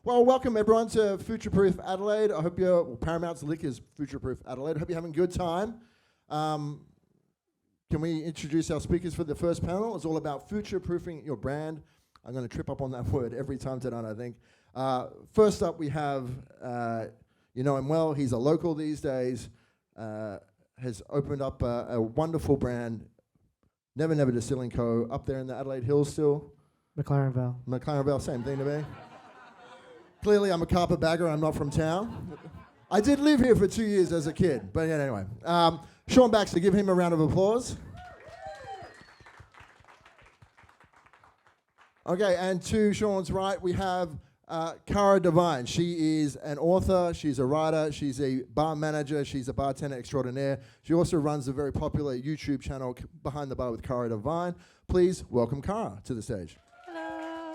Well, welcome everyone to Future Proof Adelaide. I hope Paramount's Liquors Future Proof Adelaide. I hope you're having a good time. Can we introduce our speakers for the first panel? It's all about future-proofing your brand. I'm going to trip up on that word every time tonight, I think. First up, we have, you know him well, he's a local these days, has opened up a wonderful brand, Never Never Distilling Co., up there in the Adelaide Hills still. McLaren Vale, same thing to me. Clearly, I'm a carpetbagger, I'm not from town. I did live here for 2 years as a kid, but yeah, anyway. Sean Baxter, give him a round of applause. Okay, and to Sean's right, we have Cara Devine. She is an author, she's a writer, she's a bar manager, she's a bartender extraordinaire. She also runs a very popular YouTube channel, Behind the Bar with Cara Devine. Please welcome Cara to the stage. Hello.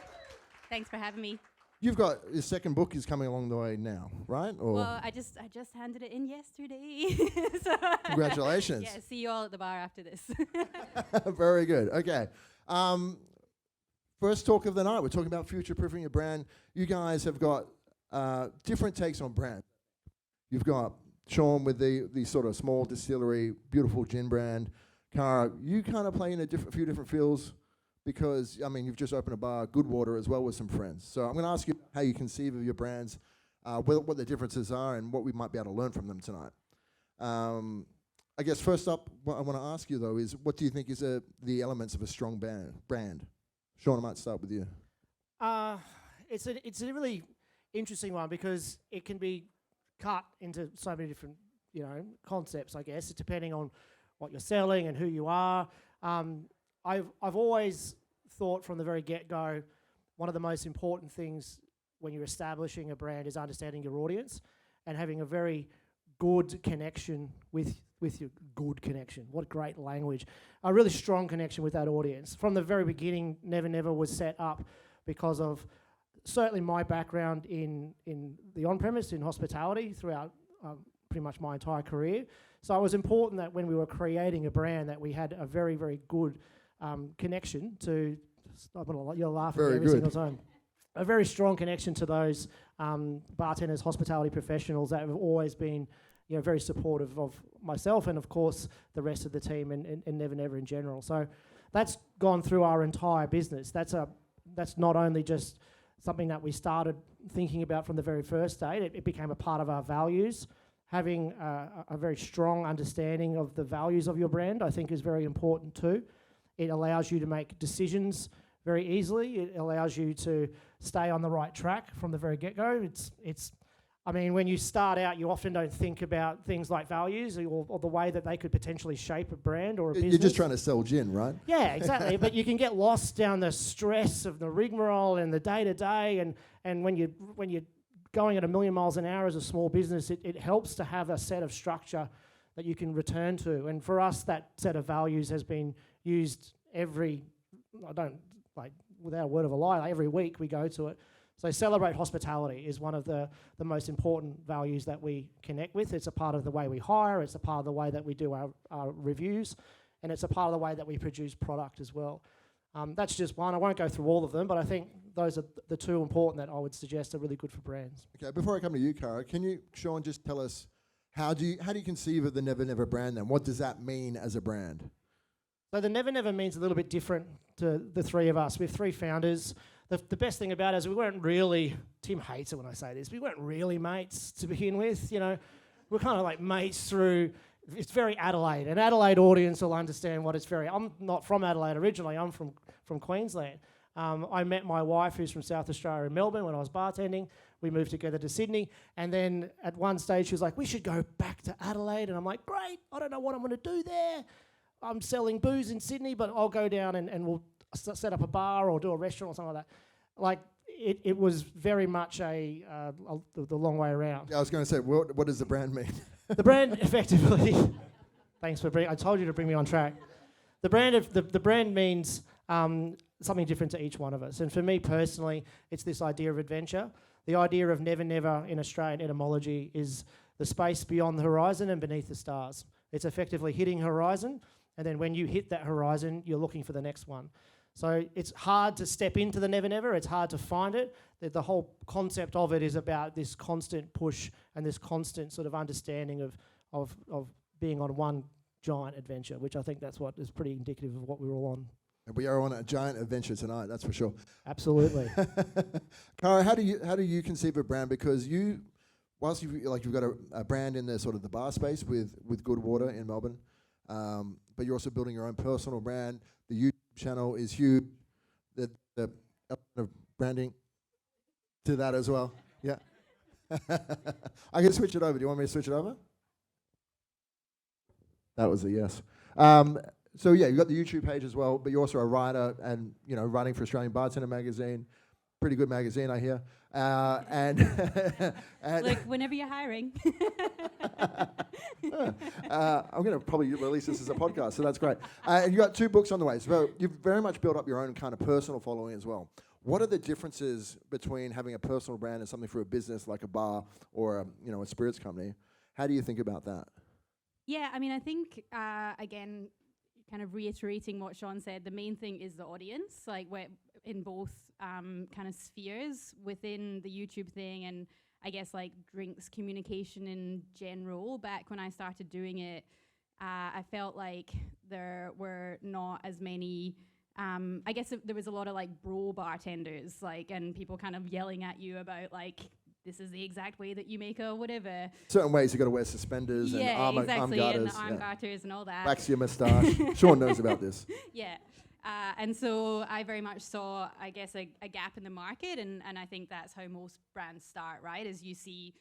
Thanks for having me. You've got your second book is coming along the way now, right? Or Well, I just handed it in yesterday. So congratulations. Yeah, see you all at the bar after this. Very good. Okay. First talk of the night. We're talking about future-proofing your brand. You guys have got different takes on brand. You've got Sean with the sort of small distillery, beautiful gin brand. Cara, you kind of play in a few different fields because, I mean, you've just opened a bar, Goodwater, as well with some friends. So I'm going to ask you how you conceive of your brands, what the differences are, and what we might be able to learn from them tonight. I guess first up, what I want to ask you, though, is what do you think is the elements of a strong brand? Sean, I might start with you. it's a really interesting one because it can be cut into so many different, concepts, I guess, depending on what you're selling and who you are. I've always thought from the very get-go, one of the most important things when you're establishing a brand is understanding your audience and having a very good connection with your good connection. What great language. A really strong connection with that audience. From the very beginning, Never Never was set up because of certainly my background in the on-premise, in hospitality throughout pretty much my entire career. So it was important that when we were creating a brand that we had a very, very good connection to, you're laughing very every good. single time. A very strong connection to those bartenders, hospitality professionals that have always been very supportive of myself and, of course, the rest of the team and Never Never in general. So that's gone through our entire business. That's not only just something that we started thinking about from the very first day. It became a part of our values. Having a very strong understanding of the values of your brand, I think, is very important too. It allows you to make decisions very easily. It allows you to stay on the right track from the very get-go. I mean, when you start out, you often don't think about things like values or the way that they could potentially shape a brand or a business. You're just trying to sell gin, right? Yeah, exactly. But you can get lost down the stress of the rigmarole and the day-to-day. And when you're going at 1,000,000 miles an hour as a small business, it helps to have a set of structure that you can return to. And for us, that set of values has been used without a word of a lie, every week we go to it. So celebrate hospitality is one of the most important values that we connect with. It's a part of the way we hire, it's a part of the way that we do our reviews, and it's a part of the way that we produce product as well. That's just one. I won't go through all of them, but I think those are the two important that I would suggest are really good for brands. Okay, before I come to you, Cara, can you, Sean, just tell us how do you conceive of the Never Never brand then? What does that mean as a brand? So the Never Never means a little bit different to the three of us. We have three founders. The best thing about it is we weren't really, Tim hates it when I say this, we weren't really mates to begin with. We're kind of like mates through, it's very Adelaide. An Adelaide audience will understand what it's very, I'm not from Adelaide originally, I'm from Queensland. I met my wife, who's from South Australia, in Melbourne when I was bartending. We moved together to Sydney, and then at one stage she was like, we should go back to Adelaide, and I'm like, great, I don't know what I'm going to do there. I'm selling booze in Sydney, but I'll go down and we'll set up a bar or do a restaurant or something like that. Like, it was very much the long way around. Yeah, I was going to say, what does the brand mean? The brand effectively, thanks for I told you to bring me on track. The brand means something different to each one of us. And for me personally, it's this idea of adventure. The idea of Never Never in Australian etymology is the space beyond the horizon and beneath the stars. It's effectively hitting horizon, and then when you hit that horizon, you're looking for the next one. So it's hard to step into the Never Never. It's hard to find it. The whole concept of it is about this constant push and this constant sort of understanding of being on one giant adventure, which I think that's what is pretty indicative of what we're all on. And we are on a giant adventure tonight, that's for sure. Absolutely. Cara, how do you conceive a brand? Because whilst you've got a brand in the sort of the bar space with Good Water in Melbourne, but you're also building your own personal brand. The YouTube channel is huge. The element of branding to that as well. Yeah. I can switch it over. Do you want me to switch it over? That was a yes. So yeah, you've got the YouTube page as well, but you're also a writer and, writing for Australian Bartender magazine. Pretty good magazine, I hear. And Look, whenever you're hiring. I'm going to probably release this as a podcast, so that's great. And you got 2 books on the way, so you've very much built up your own kind of personal following as well. What are the differences between having a personal brand and something for a business like a bar or a spirits company? How do you think about that? Yeah, I mean, I think, again, kind of reiterating what Sean said, the main thing is the audience, like we're in both kind of spheres within the YouTube thing and I guess like drinks communication in general. Back when I started doing it, I felt like there were not as many, I guess there was a lot of like bro bartenders, like, and people kind of yelling at you about like, this is the exact way that you make a whatever. Certain ways you got to wear suspenders and arm exactly, garters. and the arm garters and all that. Wax your moustache. Sean knows about this. Yeah. And so I very much saw, I guess, a gap in the market, and I think that's how most brands start, right? As you see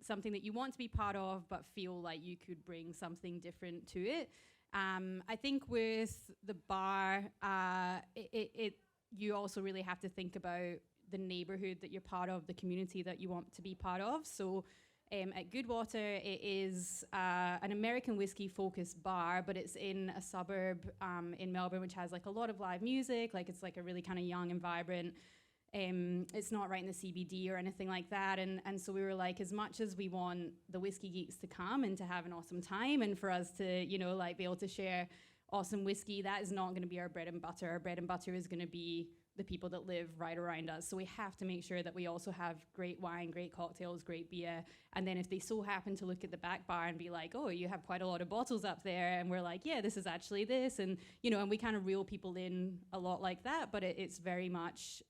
something that you want to be part of, but feel like you could bring something different to it. I think with the bar, you also really have to think about the neighborhood that you're part of, the community that you want to be part of. So at Good Water, it is an American whiskey focused bar, but it's in a suburb in Melbourne, which has like a lot of live music. Like it's like a really kind of young and vibrant. It's not right in the CBD or anything like that. And so we were like, as much as we want the whiskey geeks to come and to have an awesome time and for us to, like be able to share awesome whiskey, that is not going to be our bread and butter. Our bread and butter is going to be the people that live right around us. So we have to make sure that we also have great wine, great cocktails, great beer. And then if they so happen to look at the back bar and be like, oh, you have quite a lot of bottles up there. And we're like, yeah, this is actually this. And, and we kind of reel people in a lot like that. But it's very much,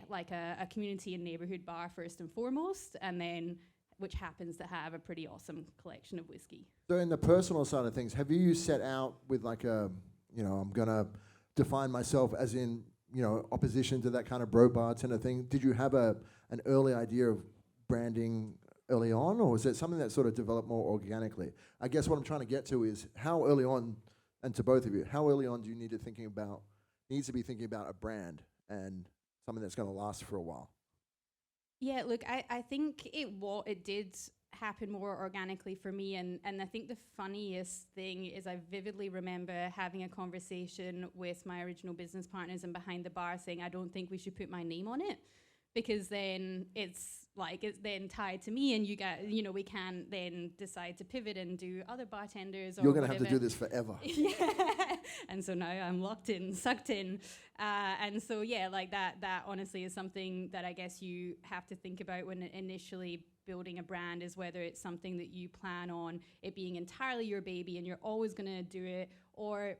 like a community and neighborhood bar first and foremost. And then which happens to have a pretty awesome collection of whiskey. So in the personal side of things, have you set out with like I'm going to define myself as in, opposition to that kind of bro bartender thing? Did you have an early idea of branding early on, or was it something that sort of developed more organically? I guess what I'm trying to get to is how early on, and to both of you, how early on do you need to be thinking about a brand and something that's going to last for a while? Yeah, look, I think it did happen more organically for me, and I think the funniest thing is I vividly remember having a conversation with my original business partners and behind the bar saying, I don't think we should put my name on it, because then it's then tied to me, and you get, we can't then decide to pivot and do other bartenders or you're going to have to do this forever. Yeah. And so now I'm sucked in. And so, yeah, like that honestly is something that I guess you have to think about when initially building a brand, is whether it's something that you plan on it being entirely your baby and you're always going to do it, or,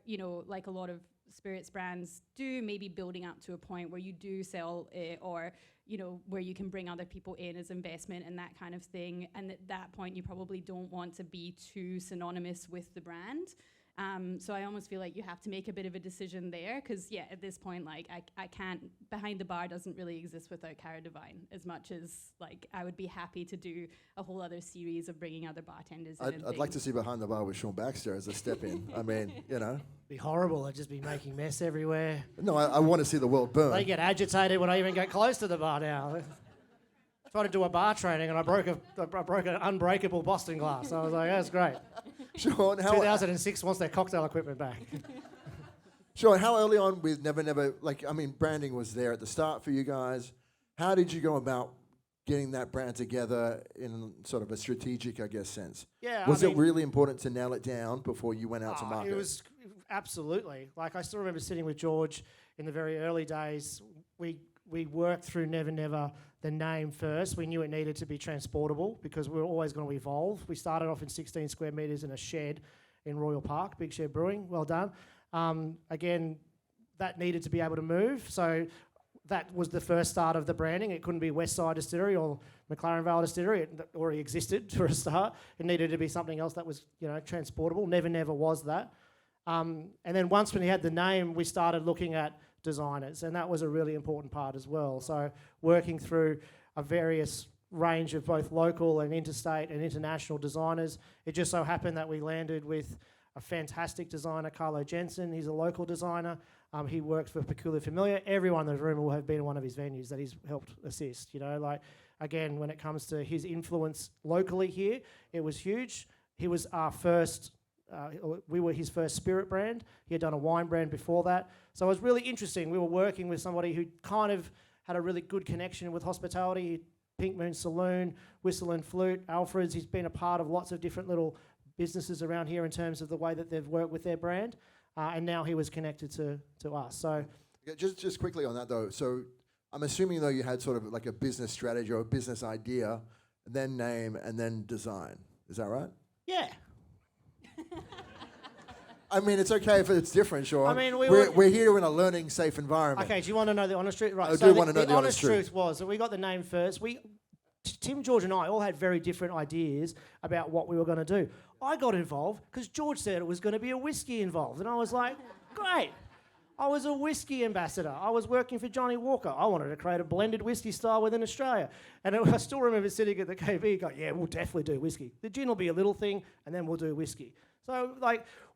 like a lot of spirits brands do, maybe building up to a point where you do sell it, or where you can bring other people in as investment and that kind of thing. And at that point, you probably don't want to be too synonymous with the brand. So I almost feel like you have to make a bit of a decision there, because at this point, like I can't, behind the bar doesn't really exist without Cara Devine, as much as like I would be happy to do a whole other series of bringing other bartenders in. I'd like to see behind the bar with Sean Baxter as a step in. I mean, Be horrible. I'd just be making mess everywhere. No, I want to see the world burn. They get agitated when I even get close to the bar now. Tried to do a bar training and I broke an unbreakable Boston glass. I was like, that's great. Sean, 2006 wants their cocktail equipment back. Sean, how early on with Never Never, branding was there at the start for you guys. How did you go about getting that brand together in sort of a strategic, I guess, sense? Yeah. Was it really important to nail it down before you went out to market? Absolutely. Like I still remember sitting with George in the very early days. We worked through Never Never, the name first. We knew it needed to be transportable because we were always going to evolve. We started off in 16 square metres in a shed in Royal Park, Big Shed Brewing, well done. Again, that needed to be able to move. So that was the first start of the branding. It couldn't be Westside Distillery or McLaren Vale Distillery. It already existed for a start. It needed to be something else that was, transportable. Never Never was that. And then once when he had the name, we started looking at designers, and that was a really important part as well. So working through a various range of both local and interstate and international designers. It just so happened that we landed with a fantastic designer, Carlo Jensen. He's a local designer. He works for Peculiar Familiar. Everyone in the room will have been in one of his venues that he's helped assist. Again, when it comes to his influence locally here, it was huge. He was our first, we were his first spirit brand. He had done a wine brand before that. So it was really interesting. We were working with somebody who kind of had a really good connection with hospitality. Pink Moon Saloon, Whistle and Flute, Alfred's. He's been a part of lots of different little businesses around here in terms of the way that they've worked with their brand. And now he was connected to us. So, just quickly on that though. So I'm assuming though you had sort of like a business strategy or a business idea, then name, and then design. Is that right? Yeah. I mean, it's okay if it's different, Sean. I mean, we're here in a learning safe environment. Okay, do you want to know the honest truth? Right. I do want to know the honest truth. truth was that we got the name first. Tim, George, and I all had very different ideas about what we were going to do. I got involved because George said it was going to be a whiskey involved, and I was like, great. I was a whiskey ambassador. I was working for Johnny Walker. I wanted to create a blended whiskey style within Australia. And I still remember sitting at the KB going, yeah, we'll definitely do whiskey. The gin will be a little thing, and then we'll do whiskey. So,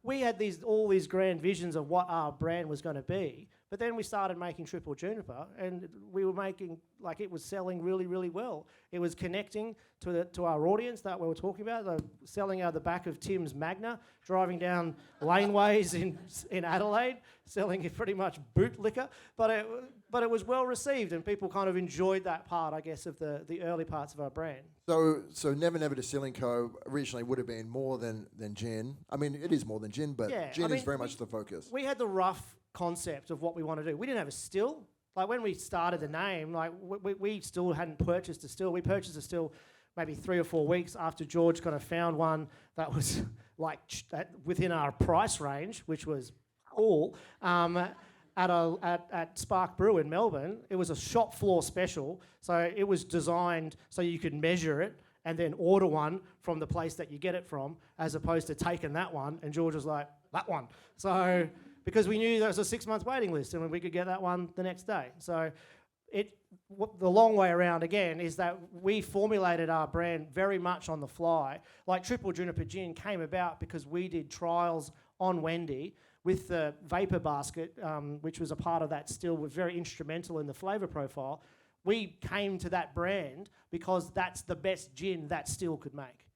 we had all these grand visions of what our brand was going to be. But then we started making Triple Juniper, and we were making, it was selling really, really well. It was connecting to our audience that we were talking about, selling out the back of Tim's Magna, driving down laneways in Adelaide, selling pretty much boot liquor. But it was well received, and people kind of enjoyed that part, I guess, of the early parts of our brand. So Never Never Distilling Co. originally would have been more than gin. I mean, it is more than gin, but gin is very much the focus. We had the rough concept of what we want to do. We didn't have a still. When we started the name, we still hadn't purchased a still. We purchased a still maybe 3 or 4 weeks after George kind of found one that was within our price range, which was all at Spark Brew in Melbourne. It was a shop floor special, so it was designed so you could measure it and then order one from the place that you get it from, as opposed to taking that one. And George was like, that one. So because we knew there was a 6-month waiting list and we could get that one the next day. So the long way around again is that we formulated our brand very much on the fly. Triple Juniper Gin came about because we did trials on Wendy with the Vapor Basket, which was a part of that still, was very instrumental in the flavour profile. We came to that brand because that's the best gin that still could make.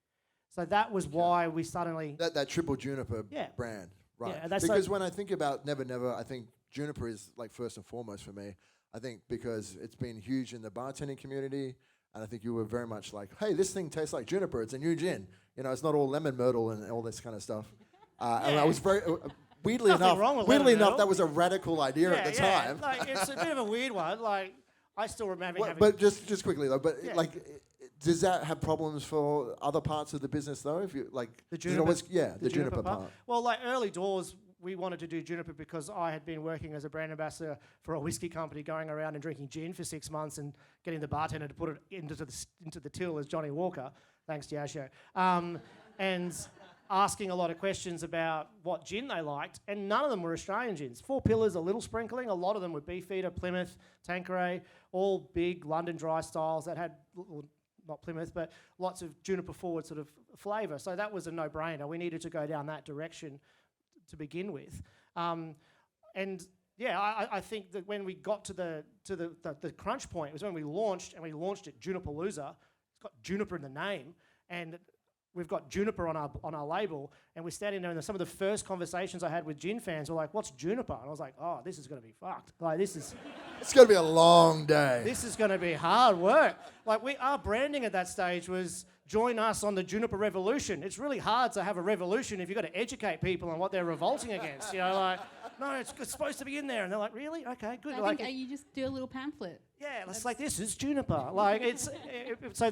So that was why we suddenly... That Triple Juniper brand. Right. Yeah, because when I think about Never Never, I think Juniper is first and foremost for me. I think because it's been huge in the bartending community, and I think you were very much like, hey, this thing tastes like Juniper. It's a new gin. It's not all lemon myrtle and all this kind of stuff. And I was very weirdly enough, that was a radical idea at the time. It's a bit of a weird one. I still remember having. But just quickly though, does that have problems for other parts of the business though? If you the Juniper, the Juniper part. Well, early doors, we wanted to do Juniper because I had been working as a brand ambassador for a whiskey company, going around and drinking gin for 6 months and getting the bartender to put it into the till as Johnny Walker, thanks to Yasho, and asking a lot of questions about what gin they liked, and none of them were Australian gins. Four Pillars, a little sprinkling. A lot of them were Beefeater, Plymouth, Tanqueray, all big London dry styles that had... not Plymouth, but lots of juniper forward sort of flavour. So that was a no-brainer. We needed to go down that direction to begin with. I think that when we got to the crunch point, it was when we launched, and we launched it Juniperlooza. It's got juniper in the name, and we've got juniper on our label, and we're standing there, and some of the first conversations I had with gin fans were like, "What's juniper?" And I was like, "Oh, this is going to be fucked. Like, this is It's going to be a long day. this is going to be hard work." Like, our branding at that stage was join us on the juniper revolution. It's really hard to have a revolution if you've got to educate people on what they're revolting against. You know, like, no, it's supposed to be in there, and they're like, "Really? Okay, good." I think you just do a little pamphlet. Yeah, it's like, this is juniper. Like, so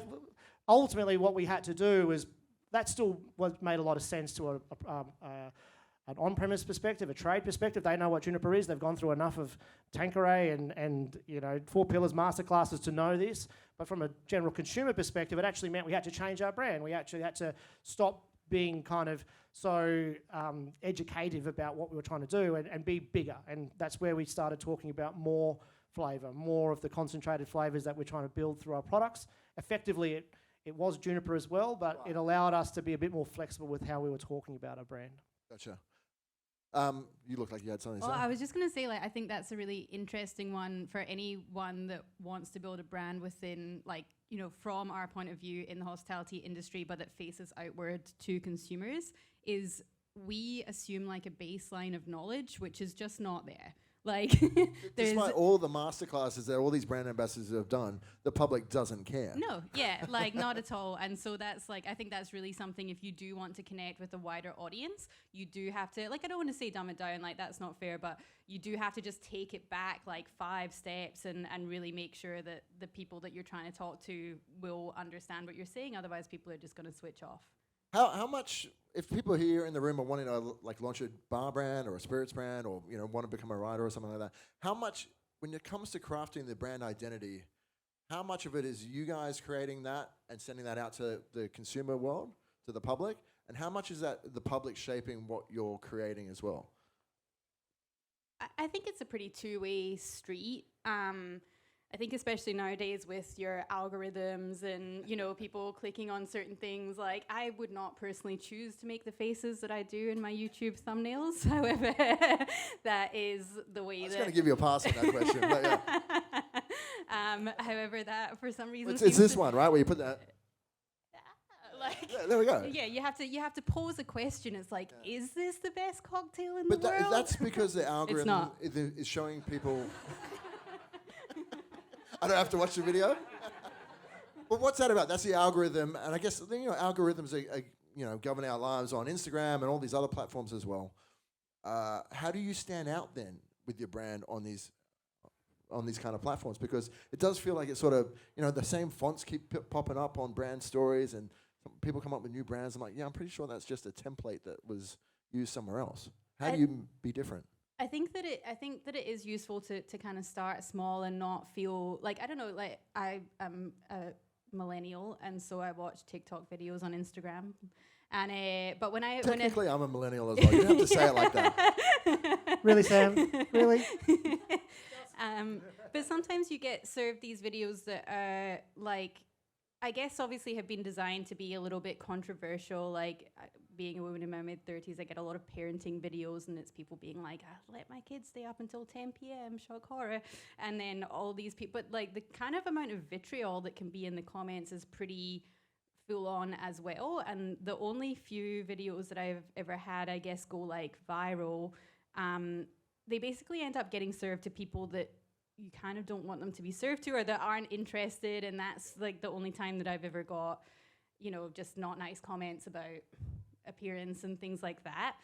ultimately what we had to do was, that still made a lot of sense to an on-premise perspective, a trade perspective. They know what juniper is. They've gone through enough of Tanqueray and 4 Pillars masterclasses to know this. But from a general consumer perspective, it actually meant we had to change our brand. We actually had to stop being kind of so educative about what we were trying to do and be bigger. And that's where we started talking about more flavour, more of the concentrated flavours that we're trying to build through our products. Effectively, it was juniper as well, but it allowed us to be a bit more flexible with how we were talking about our brand. Gotcha. You look like you had something to Well, say. I was just going to say, like, I think that's a really interesting one for anyone that wants to build a brand within, like, you know, from our point of view in the hospitality industry, but that faces outward to consumers, is we assume like a baseline of knowledge, which is just not there. Like, Despite all the masterclasses that all these brand ambassadors have done, the public doesn't care. No, yeah, like not at all. And so that's like, I think that's really something, if you do want to connect with a wider audience, you do have to, like, I don't want to say dumb it down, like that's not fair, but you do have to just take it back like 5 steps and really make sure that the people that you're trying to talk to will understand what you're saying. Otherwise, people are just going to switch off. How much, if people here in the room are wanting to like launch a bar brand or a spirits brand, or want to become a writer or something like that, how much, when it comes to crafting the brand identity, how much of it is you guys creating that and sending that out to the consumer world, to the public, and how much is that the public shaping what you're creating as well? I think it's a pretty two-way street. I think especially nowadays with your algorithms and, people clicking on certain things, like I would not personally choose to make the faces that I do in my YouTube thumbnails. However, that is the way I was going to give you a pass on that question. But yeah. However, that for some reason It's this one, right, where you put that. Yeah, there we go. Yeah, you have to pose a question. It's like, is this the best cocktail in the world? But that's because the algorithm is showing people. I don't have to watch the video. But what's that about? That's the algorithm, and I guess algorithms are govern our lives on Instagram and all these other platforms as well. How do you stand out then with your brand on these kind of platforms? Because it does feel like it's sort of the same fonts keep popping up on brand stories, and people come up with new brands. I'm like, I'm pretty sure that's just a template that was used somewhere else. How do you be different? I think that it is useful to kind of start small and not feel like, I don't know, like I am a millennial, and so I watch TikTok videos on Instagram. And but when I technically I'm a millennial as well. You don't have to say it like that. Really, Sam? Really? But sometimes you get served these videos that are like, I guess obviously have been designed to be a little bit controversial. Like being a woman in my mid-30s, I get a lot of parenting videos, and it's people being like, let my kids stay up until 10 p.m, shock horror. And then all these people, but like the kind of amount of vitriol that can be in the comments is pretty full on as well. And the only few videos that I've ever had, I guess, go like viral, they basically end up getting served to people that you kind of don't want them to be served to, or that aren't interested. And that's like the only time that I've ever got, just not nice comments about appearance and things like that.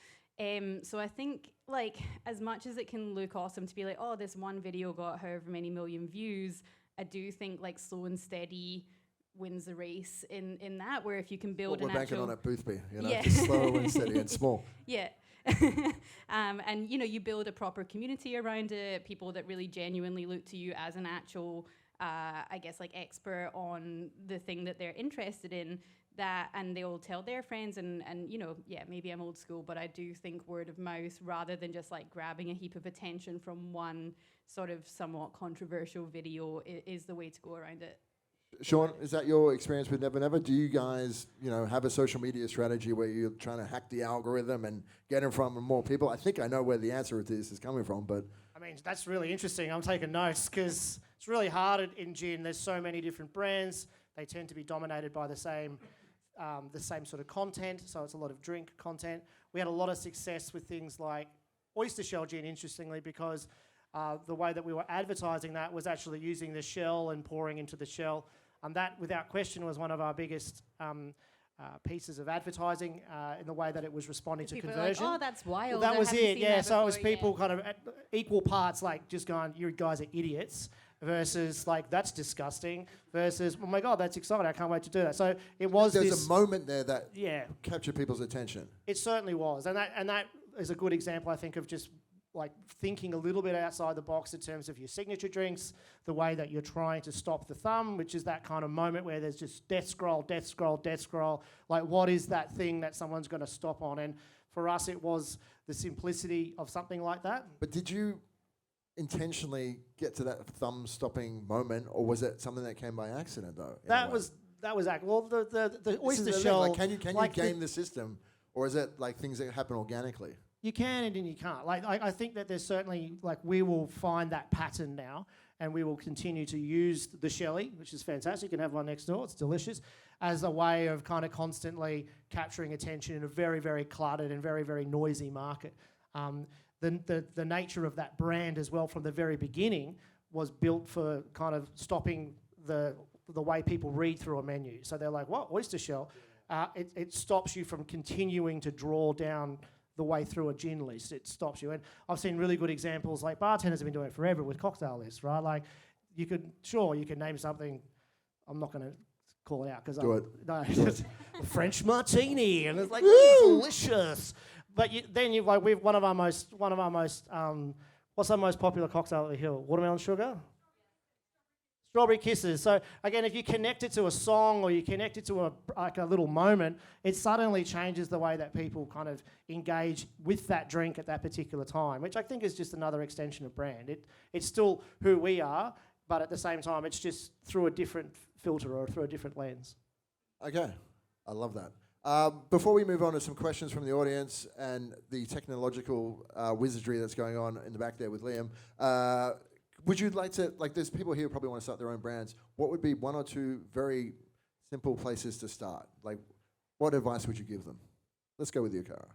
So I think, like, as much as it can look awesome to be like, oh, this one video got however many million views, I do think like slow and steady wins the race in that, where if you can build we're banking on it, Boothby, Yeah. just slow and steady and small. Yeah. And you build a proper community around it, people that really genuinely look to you as an actual, I guess, like expert on the thing that they're interested in, that, and they'll tell their friends, and maybe I'm old school, but I do think word of mouth, rather than just like grabbing a heap of attention from one sort of somewhat controversial video, is the way to go around it. Sean, is that your experience with Never Never? Do you guys, have a social media strategy where you're trying to hack the algorithm and get in front of more people? I think I know where the answer to this is coming from, but... I mean, that's really interesting. I'm taking notes because it's really hard in gin. There's so many different brands. They tend to be dominated by the same the same sort of content, so it's a lot of drink content. We had a lot of success with things like oyster shell gin, interestingly, because the way that we were advertising that was actually using the shell and pouring into the shell. That, without question, was one of our biggest pieces of advertising in the way that it was responding to People conversion. are like, oh, that's wild. That I was haven't it, seen yeah. that So it was before, people kind of at equal parts, like just going, "You guys are idiots," versus like, "That's disgusting," versus, "Oh my God, that's exciting! I can't wait to do that." So it was. There's a moment there that yeah, captured people's attention. it certainly was, and that is a good example, I think, of just like thinking a little bit outside the box in terms of your signature drinks, the way that you're trying to stop the thumb, which is that kind of moment where there's just death scroll, death scroll, death scroll. Like, what is that thing that someone's going to stop on? And for us, it was the simplicity of something like that. But did you intentionally get to that thumb-stopping moment, or was it something that came by accident, though? That was well, the oyster shell. Like, can you like game the system, or is it like things that happen organically? You can and then you can't. Like, I think that there's certainly, like, we will find that pattern now, and we will continue to use the Shelly, which is fantastic. You can have one next door, it's delicious, as a way of kind of constantly capturing attention in a very, very cluttered and very, very noisy market. The nature of that brand as well from the very beginning was built for kind of stopping the way people read through a menu. So they're like, what, oyster shell? It stops you from continuing to draw down the way through a gin list. It stops you. And I've seen really good examples, like bartenders have been doing it forever with cocktail lists, right? Like, you could name something. I'm not going to call it out because French martini, and it's like, delicious. But we've one of our most what's our most popular cocktail at the Hill? Watermelon sugar? Strawberry Kisses. So again, if you connect it to a song or you connect it to a little moment, it suddenly changes the way that people kind of engage with that drink at that particular time, which I think is just another extension of brand. It's still who we are, but at the same time, it's just through a different filter or through a different lens. Okay, I love that. Before we move on to some questions from the audience and the technological wizardry that's going on in the back there with Liam, would you like to, like, there's people here who probably want to start their own brands. What would be one or two very simple places to start? Like, what advice would you give them? Let's go with you, Cara.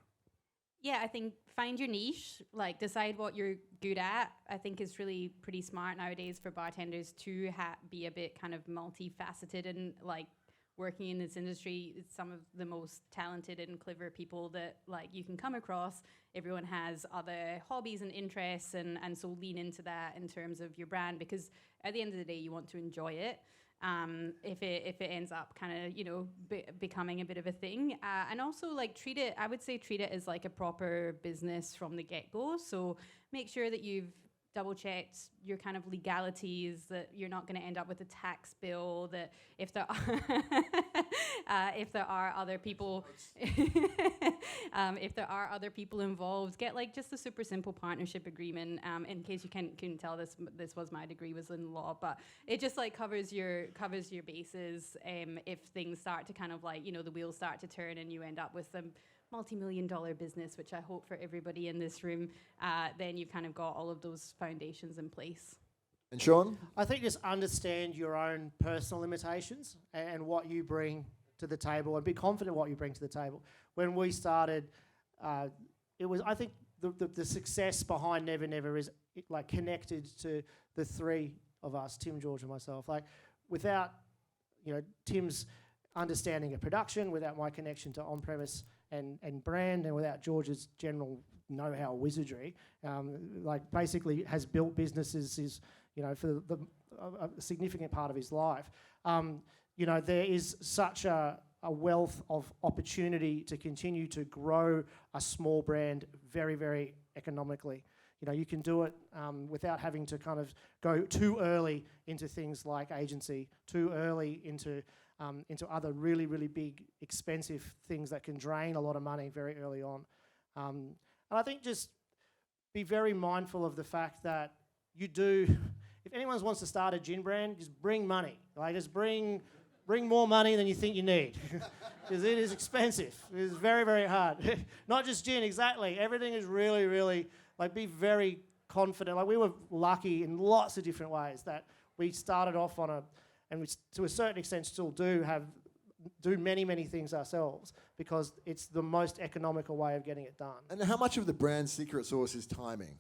Yeah, I think find your niche, like decide what you're good at. I think it's really pretty smart nowadays for bartenders to be a bit kind of multifaceted, and like working in this industry, it's some of the most talented and clever people that like you can come across. Everyone has other hobbies and interests, and so lean into that in terms of your brand, because at the end of the day, you want to enjoy it. If it ends up kind of, becoming a bit of a thing. And also like treat it as like a proper business from the get-go. So make sure that you've double-checked your kind of legalities, that you're not going to end up with a tax bill, that if there are other people if there are other people involved, get like just a super simple partnership agreement. In case you couldn't tell, this was my degree was in law, but it just like covers your bases. If things start to kind of like, the wheels start to turn and you end up with some multi-million-dollar business, which I hope for everybody in this room, then you've kind of got all of those foundations in place. And Sean? I think just understand your own personal limitations and what you bring to the table, and be confident what you bring to the table. When we started, it was, I think, the success behind Never Never is like connected to the three of us, Tim, George, and myself. Like, without Tim's understanding of production, without my connection to on-premise and brand, and without George's general know-how wizardry, like basically has built businesses for a significant part of his life. There is such a wealth of opportunity to continue to grow a small brand very, very economically. You can do it without having to kind of go too early into things like agency, too early into other really, really big, expensive things that can drain a lot of money very early on. And I think just be very mindful of the fact that if anyone wants to start a gin brand, just bring money. Like, just bring more money than you think you need, because it is expensive. It is very, very hard. Not just gin, exactly. Everything is really, really, like, be very confident. Like, we were lucky in lots of different ways that we started off and we, to a certain extent, still do have do many things ourselves because it's the most economical way of getting it done. And how much of the brand secret sauce is timing?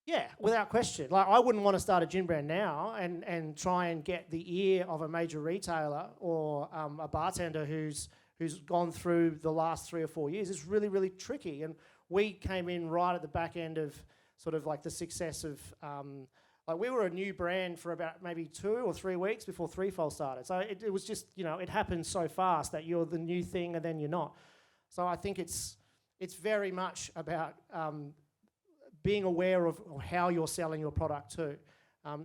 Yeah, without question. Like, I wouldn't want to start a gin brand now and try and get the ear of a major retailer or a bartender who's gone through the last 3 or 4 years. It's really tricky. And we came in right at the back end of sort of like the success of, like we were a new brand for about maybe 2 or 3 weeks before Threefold started. So it was just, it happened so fast that you're the new thing and then you're not. So I think it's very much about being aware of how you're selling your product too.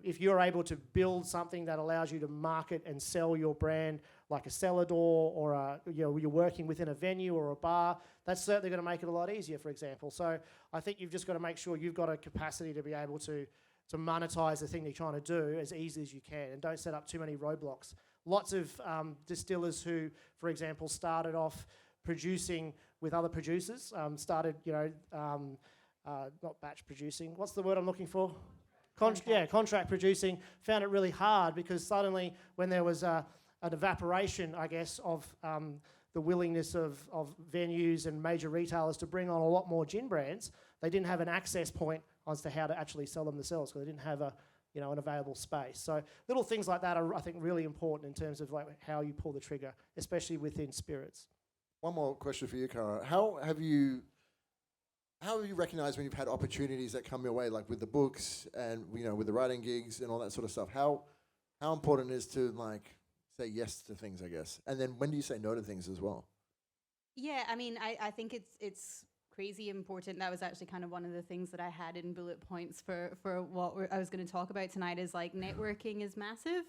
If you're able to build something that allows you to market and sell your brand like a cellar door or you're working within a venue or a bar, that's certainly going to make it a lot easier, for example. So I think you've just got to make sure you've got a capacity to be able to monetize the thing you're trying to do as easy as you can, and don't set up too many roadblocks. Lots of distillers who, for example, started off producing with other producers, not batch producing. What's the word I'm looking for? Contract producing. Found it really hard because suddenly when there was an evaporation, I guess, of the willingness of venues and major retailers to bring on a lot more gin brands, they didn't have an access point as to how to actually sell them themselves because they didn't have an available space. So little things like that are, I think, really important in terms of like how you pull the trigger, especially within spirits. One more question for you, Cara. How have you recognized when you've had opportunities that come your way, like with the books and with the writing gigs and all that sort of stuff? How important it is to like say yes to things, I guess, and then when do you say no to things as well? Yeah, I mean, I think it's crazy important. That was actually kind of one of the things that I had in bullet points for what I was going to talk about tonight. Is like networking is massive,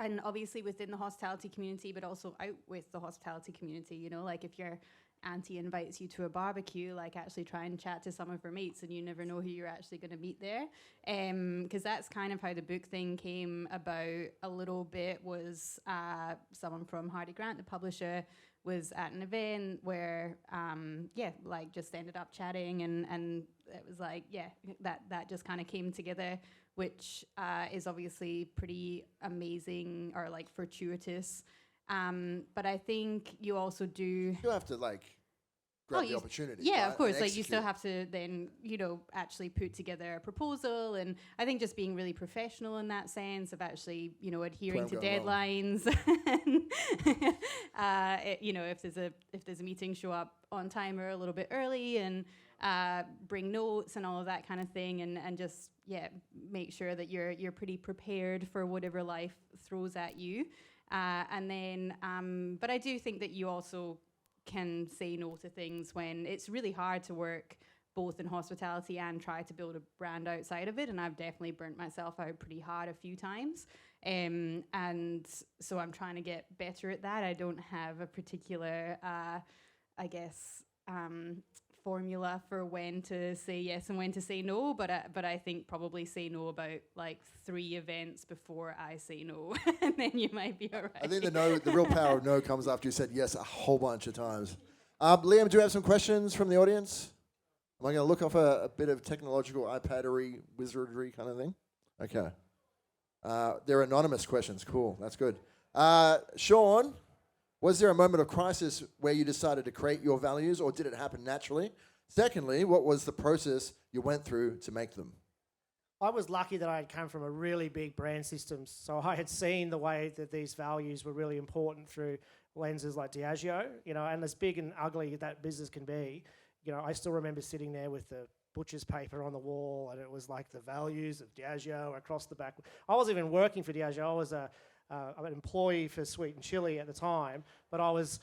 and obviously within the hospitality community, but also out with the hospitality community. Like if your auntie invites you to a barbecue, like actually try and chat to some of her mates, and you never know who you're actually going to meet there. Because that's kind of how the book thing came about a little bit. Was someone from Hardy Grant, the publisher, was at an event where just ended up chatting, and it was like that just kind of came together, which is obviously pretty amazing or like fortuitous. But I think you also do... You have to grab the opportunity. Yeah, right? Of course. Like you still have to then, actually put together a proposal. And I think just being really professional in that sense of actually, adhering to deadlines. If there's a meeting, show up on time or a little bit early and bring notes and all of that kind of thing. And just, make sure that you're pretty prepared for whatever life throws at you. But I do think that you also can say no to things when it's really hard to work both in hospitality and try to build a brand outside of it. And I've definitely burnt myself out pretty hard a few times. And so I'm trying to get better at that. I don't have a particular, formula for when to say yes and when to say no, but I think probably say no about 3 events before I say no, and then you might be all right. I think the real power of no comes after you said yes a whole bunch of times. Liam, do you have some questions from the audience? Am I going to look off a bit of technological iPad-ery wizardry kind of thing? Okay. They're anonymous questions. Cool. That's good. Sean, was there a moment of crisis where you decided to create your values, or did it happen naturally? Secondly, what was the process you went through to make them? I was lucky that I had come from a really big brand system, so I had seen the way that these values were really important through lenses like Diageo, and as big and ugly that business can be, I still remember sitting there with the butcher's paper on the wall, and it was like the values of Diageo across the back. I wasn't even working for Diageo. I was I'm an employee for Sweet and Chili at the time, but I was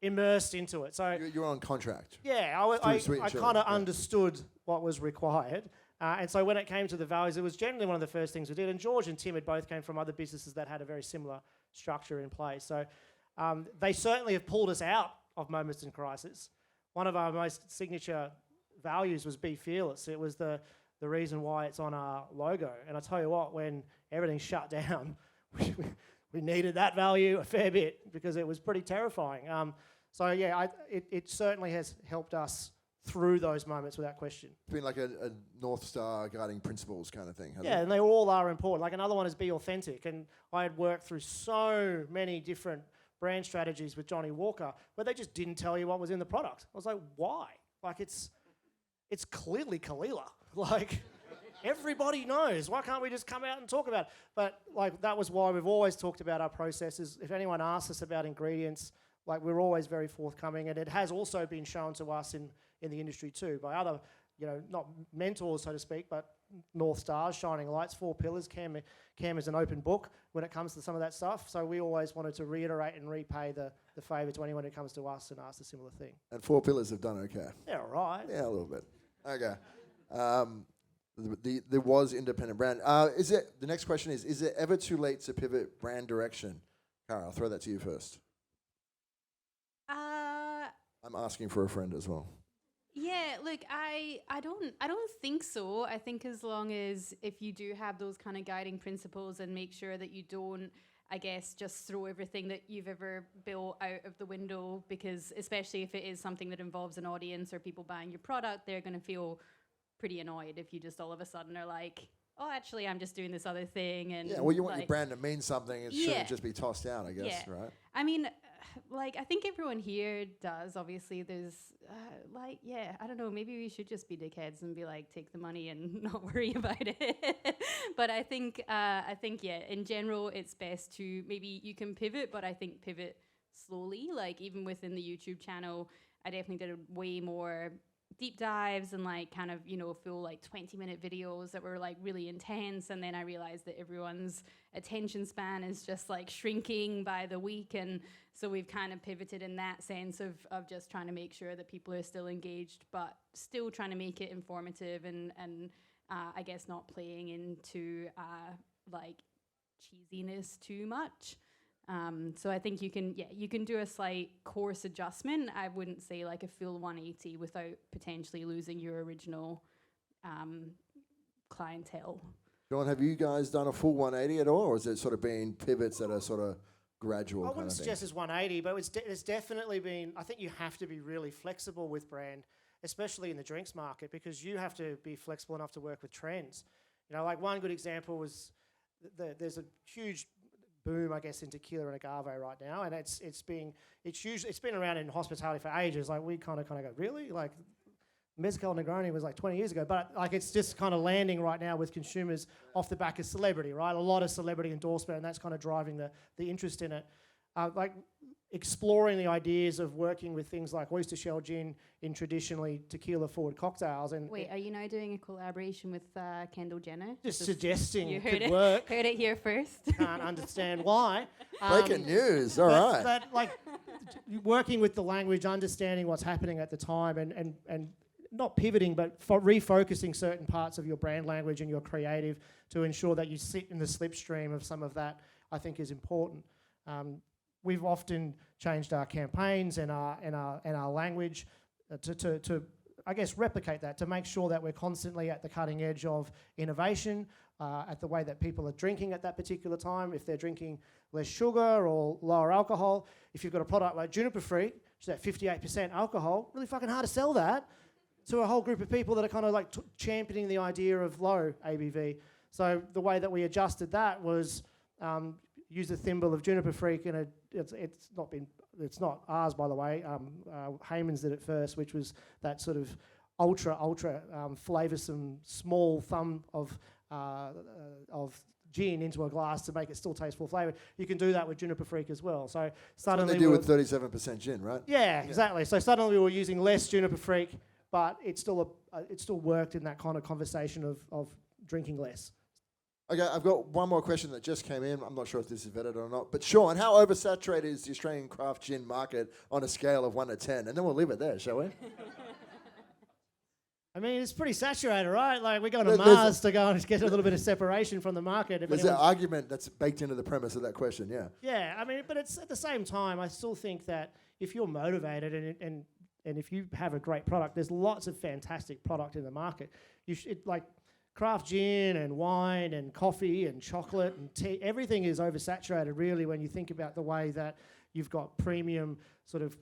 immersed into it. So you were on contract. Yeah, I kind of understood what was required. And so when it came to the values, it was generally one of the first things we did. And George and Tim had both came from other businesses that had a very similar structure in place. So they certainly have pulled us out of moments in crisis. One of our most signature values was Be Fearless. It was the reason why it's on our logo. And I tell you what, when everything shut down, we needed that value a fair bit because it was pretty terrifying. It certainly has helped us through those moments without question. It's been like a North Star guiding principles kind of thing, hasn't Yeah, it? and they all are important. Like another one is be authentic. And I had worked through so many different brand strategies with Johnny Walker, but they just didn't tell you what was in the product. I was like, why? Like it's clearly Kalila. Like everybody knows. Why can't we just come out and talk about it? But like that was why we've always talked about our processes. If anyone asks us about ingredients, like we're always very forthcoming, and it has also been shown to us in the industry too by other, not mentors so to speak, but North Stars, shining lights, 4 pillars. Cam is an open book when it comes to some of that stuff. So we always wanted to reiterate and repay the favour to anyone who comes to us and asks a similar thing. And 4 pillars have done okay. Yeah, all right. Yeah, a little bit. Okay. There was independent brand. The next question is it ever too late to pivot brand direction? Cara, I'll throw that to you first. I'm asking for a friend as well. Yeah, look, I don't think so. I think as long as if you do have those kind of guiding principles and make sure that you don't, I guess, just throw everything that you've ever built out of the window, because especially if it is something that involves an audience or people buying your product, they're going to feel pretty annoyed if you just all of a sudden are like, oh, actually, I'm just doing this other thing. And yeah, well, you want your brand to mean something. It shouldn't just be tossed out, I guess, yeah. right? I mean, I think everyone here does. Obviously, there's, I don't know, maybe we should just be dickheads and be like, take the money and not worry about it. But I think, yeah, in general, it's best to, maybe you can pivot, but I think pivot slowly. Like, even within the YouTube channel, I definitely did way more deep dives and kind of full 20-minute videos that were really intense, and then I realized that everyone's attention span is just shrinking by the week, and so we've kind of pivoted in that sense of just trying to make sure that people are still engaged but still trying to make it informative and I guess not playing into cheesiness too much. So I think you can do a slight course adjustment. I wouldn't say a full 180 without potentially losing your original clientele. John, have you guys done a full 180 at all, or is it sort of been pivots that are sort of gradual? I wouldn't suggest it's 180, but it's definitely been, I think you have to be really flexible with brand, especially in the drinks market, because you have to be flexible enough to work with trends. One good example was there's a huge boom, I guess, in tequila and agave right now, and it's been around in hospitality for ages. We kind of go, really? Mezcal Negroni was 20 years ago, but it's just kind of landing right now with consumers off the back of celebrity, right? A lot of celebrity endorsement, and that's kind of driving the interest in it. Exploring the ideas of working with things like oyster shell gin in traditionally tequila-forward cocktails. And wait, are you now doing a collaboration with Kendall Jenner? Just suggesting it could could work. Heard it here first. Can't understand why. Breaking news, all right. But working with the language, understanding what's happening at the time, and not pivoting, but refocusing certain parts of your brand language and your creative to ensure that you sit in the slipstream of some of that, I think is important. We've often changed our campaigns and our language to I guess replicate that, to make sure that we're constantly at the cutting edge of innovation, at the way that people are drinking at that particular time. If they're drinking less sugar or lower alcohol, if you've got a product like Juniper Freak, which is at 58% alcohol, really fucking hard to sell that to a whole group of people that are kind of championing the idea of low ABV. So the way that we adjusted that was use a thimble of Juniper Freak, and it's not ours, by the way. Heyman's did it first, which was that sort of ultra flavoursome small thumb of gin into a glass to make it still taste full flavour. You can do that with Juniper Freak as well. So suddenly they do with 37% gin, right? Yeah, exactly. So suddenly we were using less Juniper Freak, but it still worked in that kind of conversation of drinking less. Okay, I've got one more question that just came in. I'm not sure if this is vetted or not. But Sean, how oversaturated is the Australian craft gin market on a scale of 1 to 10? And then we'll leave it there, shall we? I mean, it's pretty saturated, right? We're going to Mars to go and get a little bit of separation from the market. There's an argument that's baked into the premise of that question, yeah. Yeah, I mean, but it's at the same time, I still think that if you're motivated and if you have a great product, there's lots of fantastic product in the market. Craft gin and wine and coffee and chocolate and tea, everything is oversaturated really when you think about the way that you've got premium sort of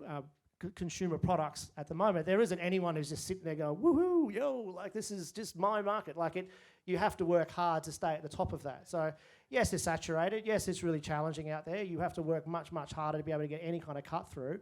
consumer products at the moment. There isn't anyone who's just sitting there going, woohoo, yo, like this is just my market. Like you have to work hard to stay at the top of that. So yes, it's saturated. Yes, it's really challenging out there. You have to work much, much harder to be able to get any kind of cut through.